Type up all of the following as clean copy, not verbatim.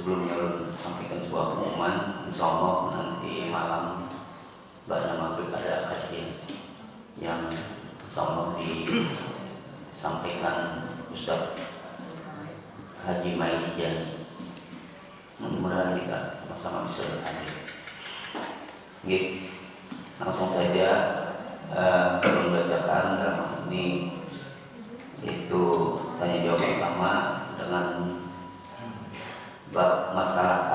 sebelumnya ulun sampaikan sebuah pengumuman, insyaallah nanti malam pada maghrib ada kajian yang insyaallah disampaikan Ustaz Haji Maijan. Mudah-mudahan kita sama-sama bisa hadir. Langsung saja membacakan dalam ini yaitu tanya jawab pertama dengan bab masalah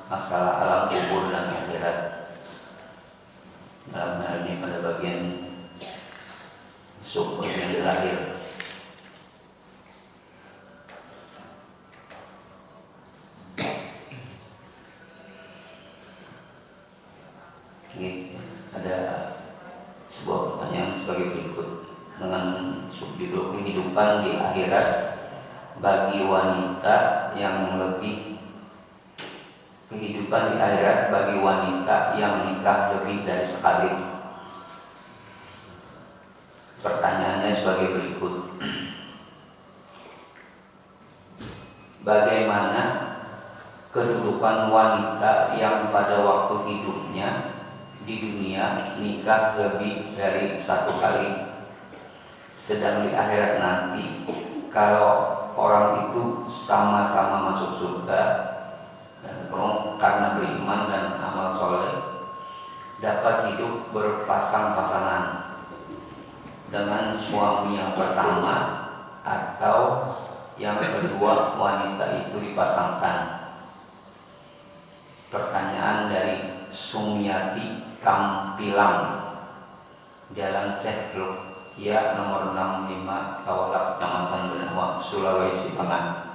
alam kubur dan akhirat. Dalam hal ini pada bagian sub yang terakhir. Ada sebuah pertanyaan sebagai berikut dengan subjudul kehidupan di akhirat bagi wanita yang lebih kehidupan di akhirat bagi wanita yang menikah lebih dari sekali. Pertanyaannya sebagai berikut. Bagaimana kedudukan wanita yang pada waktu hidupnya di dunia nikah lebih dari satu kali, sedang di akhirat nanti kalau orang itu sama-sama masuk surga dan karena beriman dan amal soleh dapat hidup berpasang-pasangan dengan suami yang pertama atau yang kedua wanita itu dipasangkan. Pertanyaan dari Sumiati Kampilang, Jalan Syekh ya nomor 65 Tawalak, Kecamatan Benua, Sulawesi Tengah.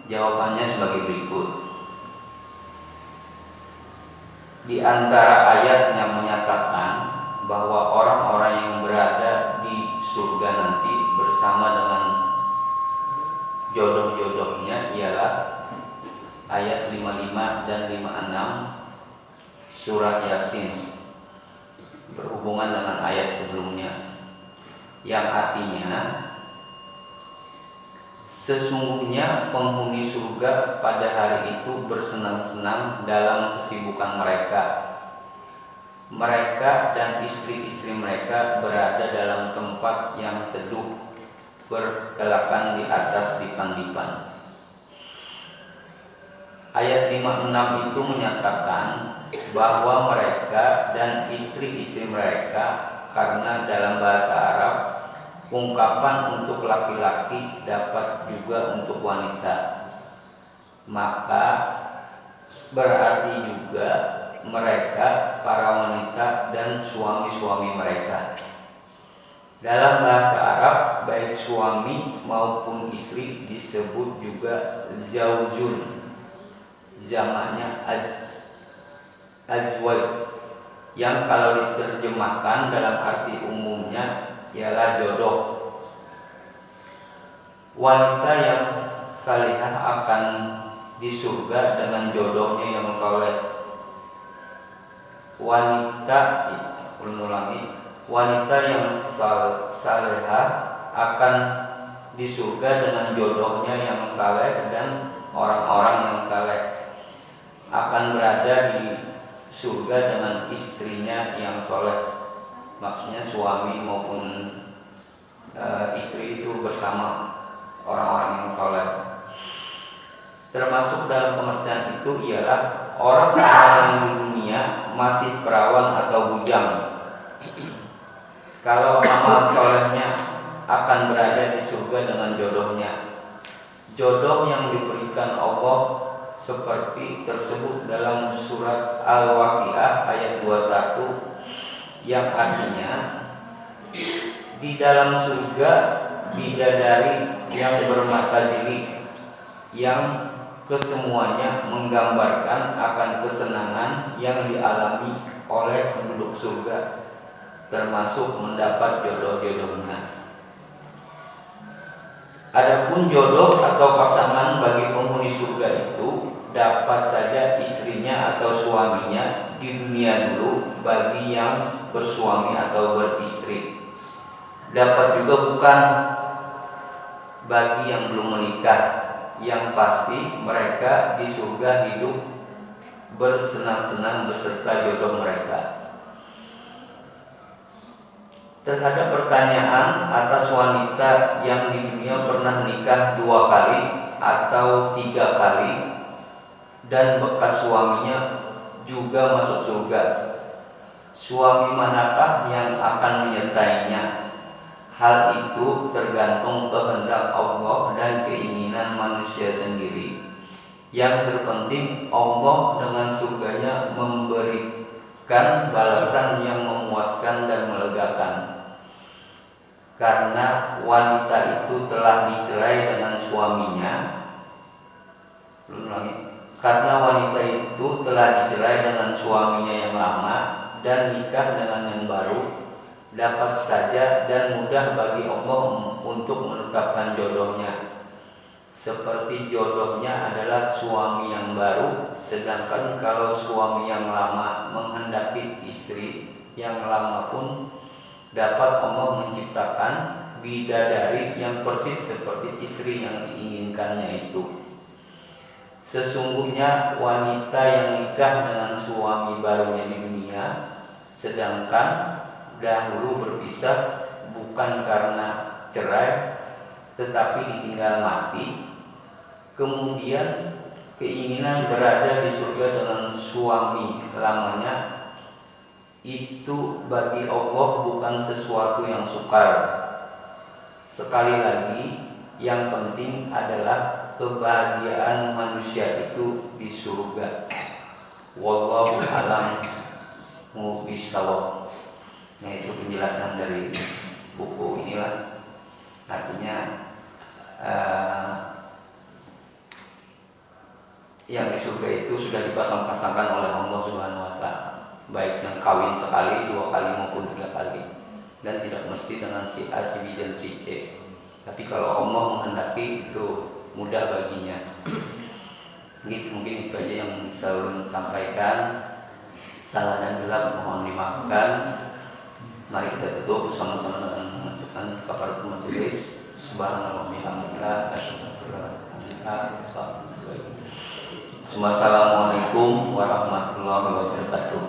Jawabannya sebagai berikut. Di antara ayat yang menyatakan bahwa orang-orang yang berada di surga nanti bersama dengan jodoh-jodohnya ialah ayat 55 dan 56 surat Yasin, berhubungan dengan ayat sebelumnya, yang artinya sesungguhnya penghuni surga pada hari itu bersenang-senang dalam kesibukan mereka. Mereka dan istri-istri mereka berada dalam tempat yang teduh, bergelakan di atas dipan-dipan. Ayat 56 itu menyatakan bahwa mereka dan istri-istri mereka, karena dalam bahasa Arab ungkapan untuk laki-laki dapat juga untuk wanita, maka berarti juga mereka para wanita dan suami-suami mereka. Dalam bahasa Arab baik suami maupun istri disebut juga zaujun, jamaknya azwaj, yang kalau diterjemahkan dalam arti umumnya ialah jodoh. Wanita yang salihah akan di surga dengan jodohnya yang soleh. Wanita yang salihah akan di surga dengan jodohnya yang saleh dan orang-orang yang saleh, akan berada di surga dengan istrinya yang soleh. Maksudnya suami maupun istri itu bersama orang-orang yang soleh. Termasuk dalam pengertian itu ialah orang-orang yang di dunia masih perawan atau bujang. Kalau amal solehnya akan berada di surga dengan jodohnya. Jodoh yang diberikan Allah seperti tersebut dalam surat Al-Waqiah ayat 21, yang artinya di dalam surga bidadari yang bermata diri yang kesemuanya menggambarkan akan kesenangan yang dialami oleh penduduk surga, termasuk mendapat jodoh-jodohnya. Adapun jodoh atau pasangan bagi penghuni surga itu dapat saja istrinya atau suaminya di dunia dulu bagi yang bersuami atau beristri. Dapat juga bukan bagi yang belum menikah, yang pasti mereka di surga hidup bersenang-senang beserta jodoh mereka. Terhadap pertanyaan atas wanita yang di dunia pernah nikah 2 kali atau 3 kali dan bekas suaminya juga masuk surga, suami manakah yang akan menyertainya? Hal itu tergantung kehendak Allah dan keinginan manusia sendiri. Yang terpenting, Allah dengan surganya memberikan balasan yang memuaskan dan melegakan. Karena wanita itu telah dicerai dengan suaminya. Karena wanita itu telah dicerai dengan suaminya yang lama dan nikah dengan yang baru, dapat saja dan mudah bagi Allah untuk menetapkan jodohnya. Seperti jodohnya adalah suami yang baru, sedangkan kalau suami yang lama menghendaki istri yang lama pun dapat Allah menciptakan bidadari yang persis seperti istri yang diinginkannya itu. Sesungguhnya wanita yang nikah dengan suami barunya di dunia, sedangkan dahulu berpisah bukan karena cerai tetapi ditinggal mati, kemudian keinginan berada di surga dengan suami lamanya, itu bagi Allah bukan sesuatu yang sukar. Sekali lagi, yang penting adalah kebahagiaan manusia itu di surga. Wallahu a'lam bishawab. Nah, itu penjelasan dari buku inilah. Artinya yang di surga itu sudah dipasang-pasangkan oleh Allah Subhanahu wa Ta'ala, baik yang kawin sekali, 2 kali maupun 3 kali, dan tidak mesti dengan si A, si B, dan si C. Tapi kalau Allah menghendaki itu mudah baginya. Mungkin itu aja yang bisa ulun sampaikan. Salah dan gelap mohon dimaafkan. Mari kita tutup sama-sama dengan mengucapkan kepada majelis. Subhanallah walhamdulillah. Assalamualaikum warahmatullahi wabarakatuh.